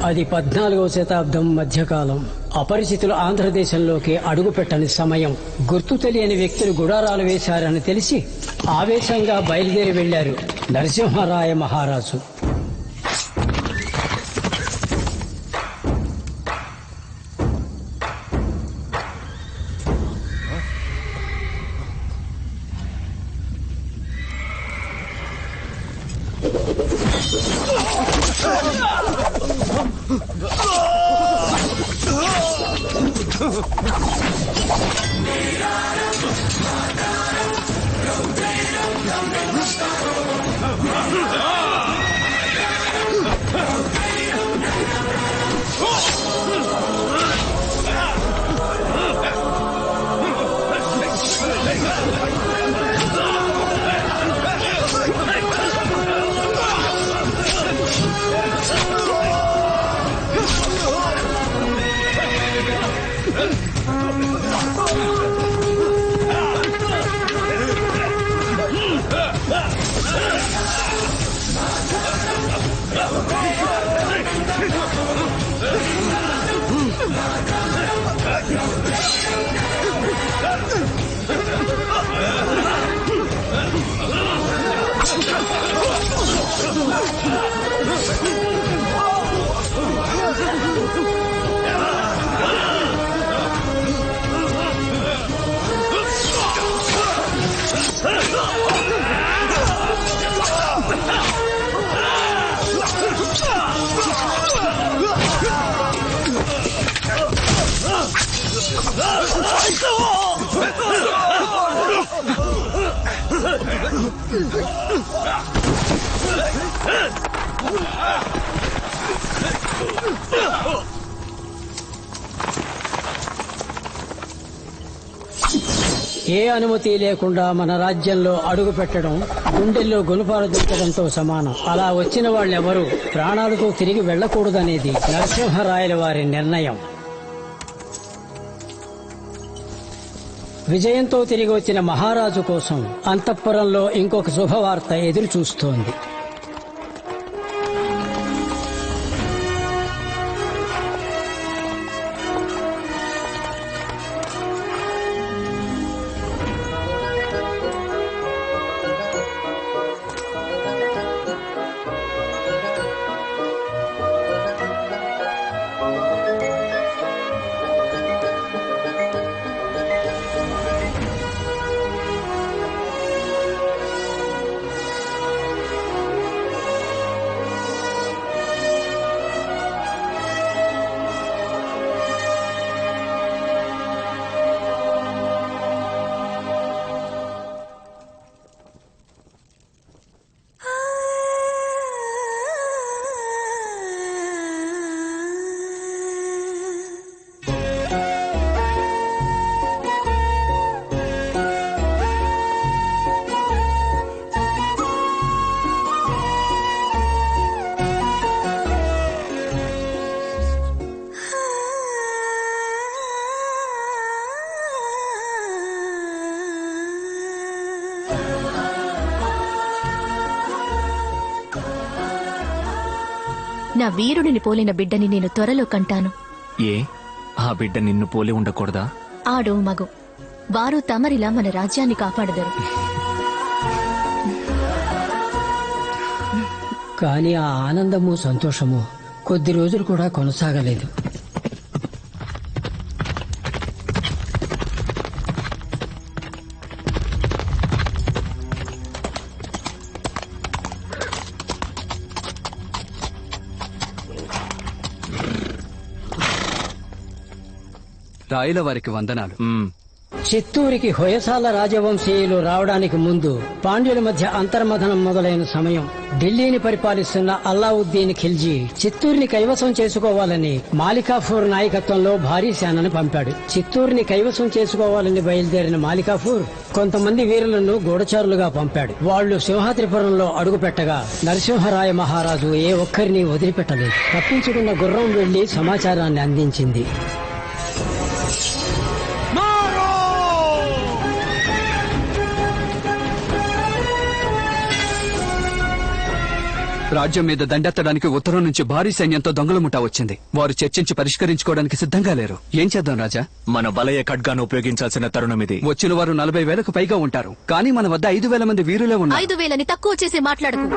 అది 14వ శతాబ్దం మధ్యకాలం. అపరిచితులు ఆంధ్రదేశంలోకి అడుగుపెట్టని సమయం. గుర్తు తెలియని వ్యక్తులు గుడారాలు వేశారని తెలిసి ఆవేశంగా బయలుదేరి వెళ్లారు నరసింహరాయ మహారాజు. ఏ అనుమతి లేకుండా మన రాజ్యంలో అడుగు పెట్టడం గుండెల్లో గుణపాలు దించడంతో సమానం. అలా వచ్చిన వాళ్ళెవరూ ప్రాణాలతో తిరిగి వెళ్లకూడదనేది నరసింహరాయల వారి నిర్ణయం. విజయంతో తిరిగి వచ్చిన మహారాజు కోసం అంతఃపురంలో ఇంకొక శుభవార్త ఎదురు చూస్తోంది. నా వీరుడిని పోలిన బిడ్డని నేను త్వరలో కంటాను. ఏ ఆ బిడ్డ నిన్ను పోలి ఉండకూడదా? ఆడో మగో వారు తమరిలా మన రాజ్యాన్ని కాపాడదరు. కాని ఆ ఆనందము సంతోషము కొద్ది రోజులు కూడా కొనసాగలేదు. రాయుల వారికి వందనాలు. చిత్తూరికి హొయసాల రాజవంశీయులు రావడానికి ముందు పాండ్యుల మధ్య అంతర్మథనం మొదలైన సమయం. ఢిల్లీని పరిపాలిస్తున్న అల్లావుద్దీన్ ఖిల్జీ చిత్తూరుని కైవసం చేసుకోవాలని మాలికాఫూర్ నాయకత్వంలో భారీ సేనను పంపాడు. చిత్తూరుని కైవసం చేసుకోవాలని బయలుదేరిన మాలికాఫూర్ కొంతమంది వీరులను గూఢచారులుగా పంపాడు. వాళ్లు సింహాద్రిపురంలో అడుగుపెట్టగా నరసింహరాయ మహారాజు ఏ ఒక్కరిని వదిలిపెట్టలేదు. తప్పించుకున్న గుర్రం వెళ్లి సమాచారాన్ని అందించింది. రాజ్యం మీద దండెత్తడానికి ఉత్తరం నుంచి భారీ సైన్యంతో దొంగల ముఠా వచ్చింది. వారు చర్చించి పరిష్కరించుకోవడానికి సిద్ధంగా లేరు. ఏం చేద్దాం రాజా? మన వలయ ఖడ్గాను ఉపయోగించాల్సిన తరుణం ఇది. వచ్చిన వారు 40,000కు పైగా ఉంటారు, కానీ మన వద్ద 5,000 మంది వీరులే ఉన్నారు. 5,000ని తక్కువ చేసి మాట్లాడకు.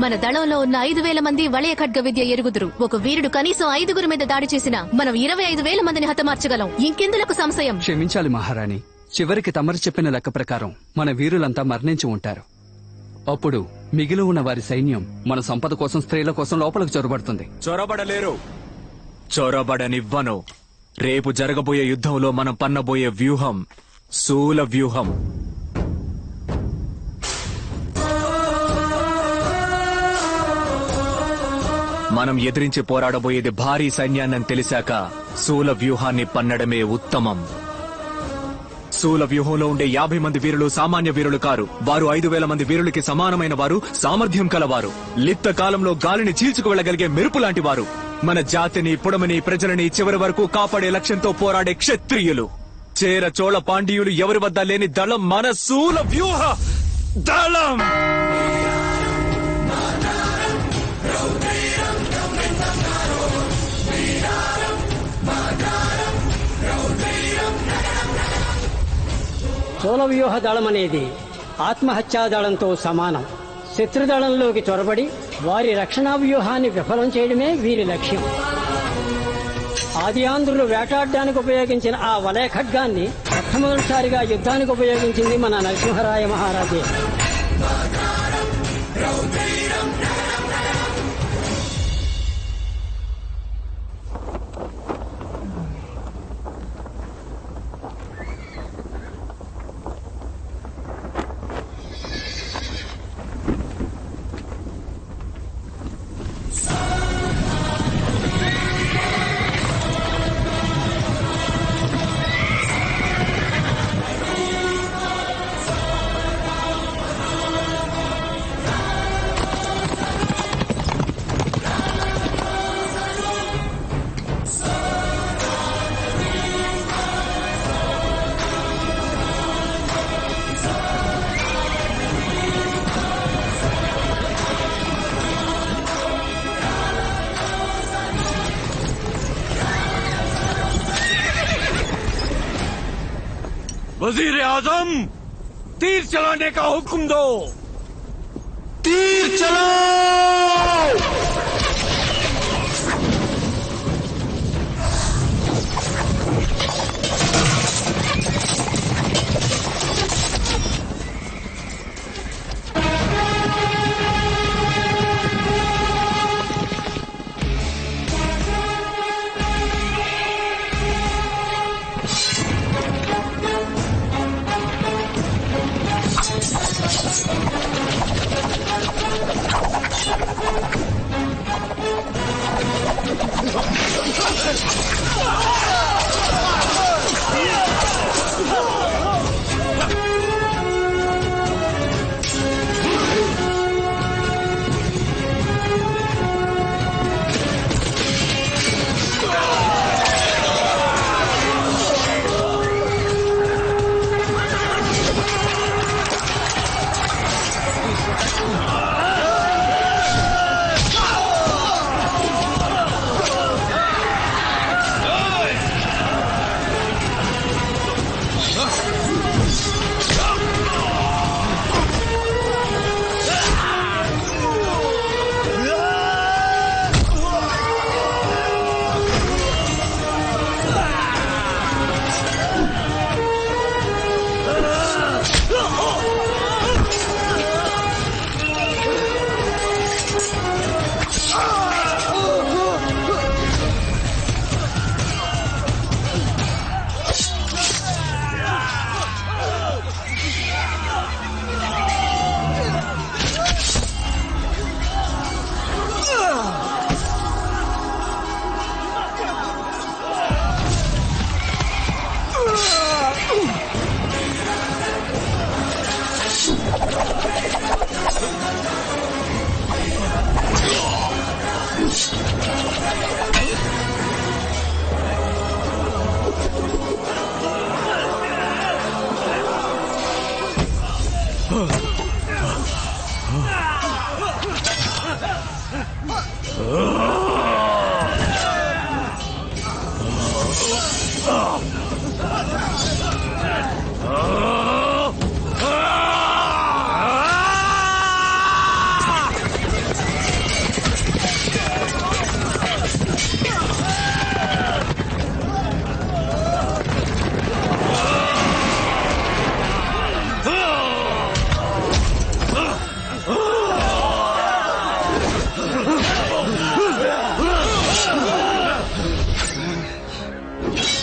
మన దళంలో ఉన్న 5,000 మంది వలయ ఖడ్గ విద్య ఎరుగుదురు. ఒక వీరుడు కనీసం 5గురి మీద దాడి చేసినా మనం 25,000 మందిని హతమార్చగలం. ఇంకెందులకు సంశయం? క్షమించాలి మహారాణి, చివరికి తమరు చెప్పిన లెక్క ప్రకారం మన వీరులంతా మరణించి ఉంటారు. అప్పుడు మిగిలి ఉన్న వారి సైన్యం మన సంపద కోసం, స్త్రీల కోసం లోపలికి చొరబడుతుంది. చొరబడలేరు, చొరబడనివ్వను. రేపు జరగబోయే యుద్ధంలో మనం పన్నబోయే వ్యూహం శూల వ్యూహం. మనం ఎదిరించి పోరాడబోయేది భారీ సైన్యాన్ని తెలిసాక శూల వ్యూహాన్ని పన్నడమే ఉత్తమం. శూల వ్యూహంలో ఉండే 50 మంది వీరులు సామాన్య వీరులు కారు. వారు 5,000 మంది వీరులకి సమానమైన వారు, సామర్థ్యం కలవారు, లిప్త కాలంలో గాలిని చీల్చుకు వెళ్లగలిగే మెరుపు లాంటి వారు. మన జాతిని, పుడమని, ప్రజలని చివరి వరకు కాపాడే లక్ష్యంతో పోరాడే క్షత్రియులు. చేర చోళ పాండ్యులు ఎవరి వద్ద లేని దళం మన శూల వ్యూహ దళం. శూలవ్యూహ దళం అనేది ఆత్మహత్యా దళంతో సమానం. శత్రుదళంలోకి చొరబడి వారి రక్షణా వ్యూహాన్ని విఫలం చేయడమే వీరి లక్ష్యం. ఆది ఆంధ్రులు వేటాడడానికి ఉపయోగించిన ఆ వలయ ఖడ్గాన్ని మొట్టమొదటిసారిగా యుద్ధానికి ఉపయోగించింది మన నరసింహరాయ మహారాజే. वजीर आजम, तीर चलाने का हुक्म दो। तीर चलाओ।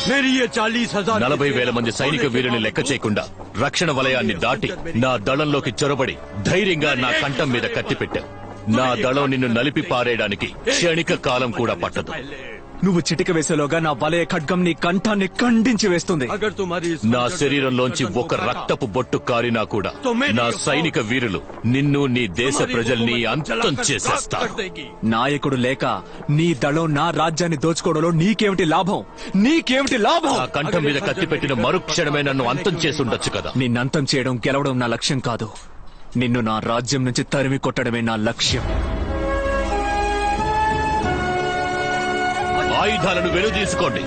मेरी ये 40,000 40,000 మంది సైనిక వీరుని లెక్క చేయకుండా రక్షణ వలయాన్ని దాటి నా దళంలోకి చొరబడి ధైర్యంగా నా కంఠం మీద కత్తి పెట్టావు. నా దళం నిన్ను నలిపి పారేయడానికి క్షణిక కాలం కూడా పట్టదు. నువ్వు చిటిక వేసేలోగా నా వలయ ఖడ్గం నీ కంఠాన్ని ఖండించి వేస్తుంది. अगर तुम्हारी इस నా శరీరంలోంచి ఒక రక్తపు బొట్టు కారినా కూడా నా సైనిక వీరులు నిన్ను నీ దేశ ప్రజల్ని అంతం చేసేస్తారు. నాయకుడు లేక నీ దళం నా రాజ్యాన్ని దోచుకోవడంలో నీకేమిటి లాభం? నీకేమిటి లాభం? నా కంఠం మీద కత్తి పెట్టిన మరుక్షణమే నన్ను అంతం చేసి ఉండొచ్చు కదా. నిన్నంతం చేయడం గెలవడం నా లక్ష్యం కాదు. నిన్ను నా రాజ్యం నుంచి తరిమి కొట్టడమే నా లక్ష్యం. ఆయుధాలను వెనుదీసుకోండి.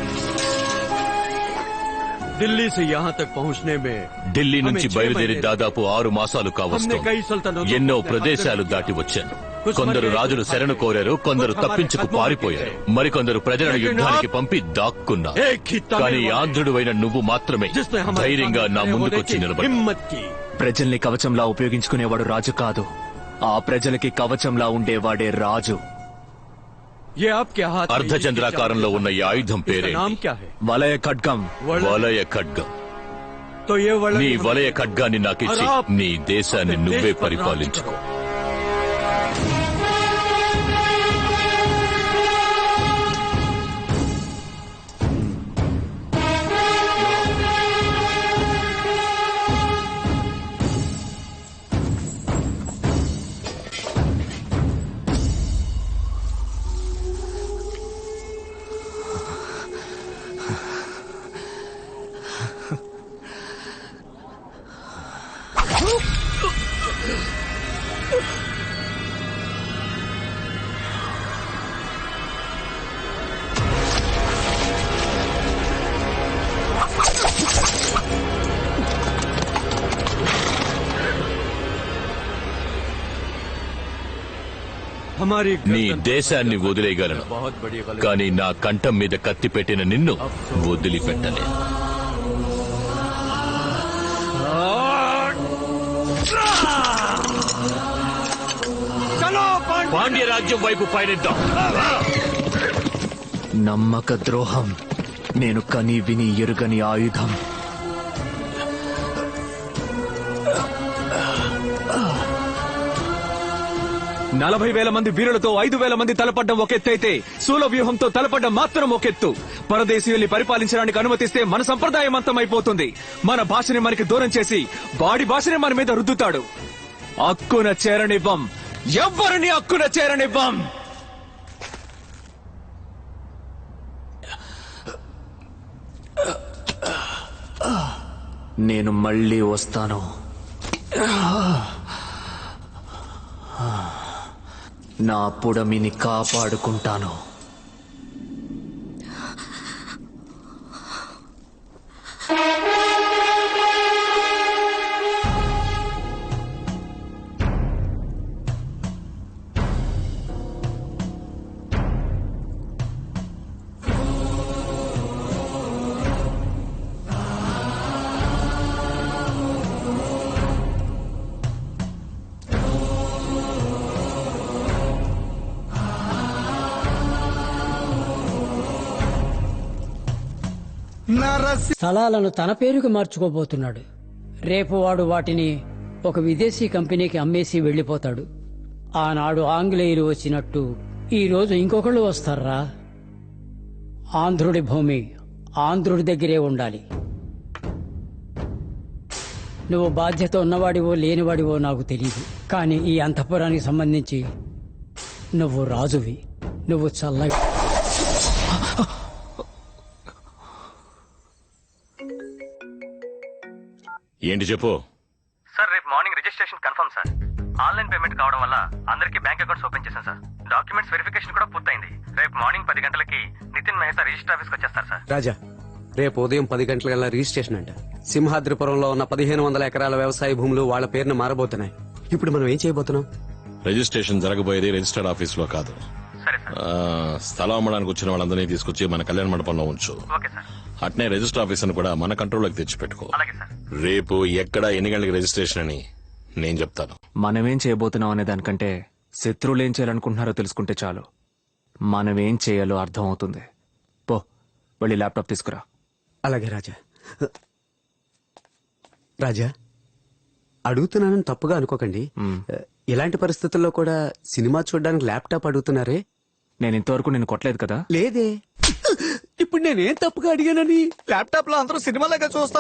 दिल्ली से यहाँ तक पहुँचने में ఢిల్లీ నుంచి బయలుదేరి దాదాపు 6 మాసాలు కావస్తోంది. ఎన్నో ప్రదేశాలు దాటి వచ్చాను. కొందరు రాజులు శరణు కోరారు, కొందరు తప్పించుకు పారిపోయారు, మరికొందరు ప్రజలను యుద్ధానికి పంపి దాక్కున్నారు. కానీ ఆంధ్రుడువైన నువ్వు మాత్రమే ధైర్యంగా నా ముందుకొచ్చి నిలబడి हिम्मत की ప్రజల్ని కవచంలా ఉపయోగించుకునేవాడు రాజు కాదు. ఆ ప్రజలకి కవచంలా ఉండేవాడే రాజు. ये आपके हाथ में అర్ధచంద్రాకారంలో ఉన్న ఈ ఆయుధం इसका పేరే नाम क्या है? వలయ ఖడ్గం. వలయ ఖడ్గం. तो ये నీ వలయ ఖడ్గాన్ని నాకిచ్చి నీ దేశాన్ని నువ్వే పరిపాలించుకో. हमारी నీ దేశాన్ని వదిలేయగలను, बहुत बड़ी गलती. కానీ నా కంఠం మీద కత్తి పెట్టిన నిన్ను వదిలిపెట్టలే. పాండ్య రాజ్యం వైపు పయనిద్దాం. నమ్మక ద్రోహం నేను కని విని ఎరుగని ఆయుధం. నలభై 40,000 మంది వీరులతో 5,000 మంది తలపడ్డం ఒకెత్తైతే శూల వ్యూహంతో తలపడ్డం మాత్రం ఒకెత్తు. పరదేశీయుల్ని పరిపాలించడానికి అనుమతిస్తే మన సంప్రదాయం అంతమైపోతుంది. మన భాషని మనకి దూరం చేసి వాడి భాషని మన మీద రుద్దుతాడు. అక్కున చేరనివ్వం, ఎవ్వరిని అక్కున చేరనివ్వం. నేను మళ్ళీ వస్తాను. నా పుడమిని కాపాడుకుంటాను. స్థలాలను తన పేరుకు మార్చుకోబోతున్నాడు. రేపు వాడు వాటిని ఒక విదేశీ కంపెనీకి అమ్మేసి వెళ్లిపోతాడు. ఆనాడు ఆంగ్లేయులు వచ్చినట్టు ఈ రోజు ఇంకొకళ్ళు వస్తారా? ఆంధ్రుడి భూమి ఆంధ్రుడి దగ్గరే ఉండాలి. నువ్వు బాధ్యత ఉన్నవాడివో లేనివాడివో నాకు తెలియదు, కానీ ఈ అంతఃపురానికి సంబంధించి నువ్వు రాజువి. నువ్వు చల్లగా ఏంటి చెప్పు. సార్ రేపు morning registration registration confirm sir. Online payment కావడం వల్ల అందరికీ బ్యాంక్ అకౌంట్స్ ఓపెన్ చేశాం సార్. డాక్యుమెంట్స్ వెరిఫికేషన్ కూడా పూర్తయింది. రేపు మార్నింగ్ 10 గంటలకి నితిన్ మహేశా రిజిస్టర్ ఆఫీస్కి వచ్చేస్తారు సార్. రాజా, రేపు ఉదయం 10 గంటలకల్లా రిజిస్ట్రేషన్ అంట. సింహాద్రిపురంలో ఉన్న 1500 ఎకరాల వ్యవసాయ భూములు వాళ్ళ పేరున మారబోతున్నాయి. ఇప్పుడు మనం ఏం చేయబోతున్నాం? రిజిస్ట్రేషన్ జరగబోయేది రిజిస్టర్డ్ ఆఫీస్ లో కాదు. సరే సార్. స్థలం అమ్మడానికి వచ్చిన వాళ్ళందరినీ తీసుకొచ్చి మన కళ్యాణ మండపంలో ఉంచు. Okay sir. అట్నే రిజిస్టర్ ఆఫీసర్ కూడా మన కంట్రోల్లోకి తెచ్చిపెట్టుకో. అలాగే సార్. రేపు ఎక్కడ ఎన్ని గంటలకి రిజిస్ట్రేషన్ అని నేను చెప్తాను. మనమేం చేయబోతున్నాం అనే దానికంటే శత్రువులు ఏం చేయాలనుకుంటున్నారో తెలుసుకుంటే చాలు మనమేం చేయాలో అర్థం అవుతుంది. పో, వెళ్ళి ల్యాప్టాప్ తీసుకురా. అలాగే రాజా. రాజా, అడుగుతున్నానని తప్పుగా అనుకోకండి. ఇలాంటి పరిస్థితుల్లో కూడా సినిమా చూడడానికి ల్యాప్టాప్ అడుగుతున్నారే? నేను ఇంతవరకు నేను కొట్టలేదు కదా. లేదే. ఇప్పుడు నేనేం తప్పుగా అడిగానని ల్యాప్టాప్ లో అందరూ సినిమాలాగా చూస్తారు.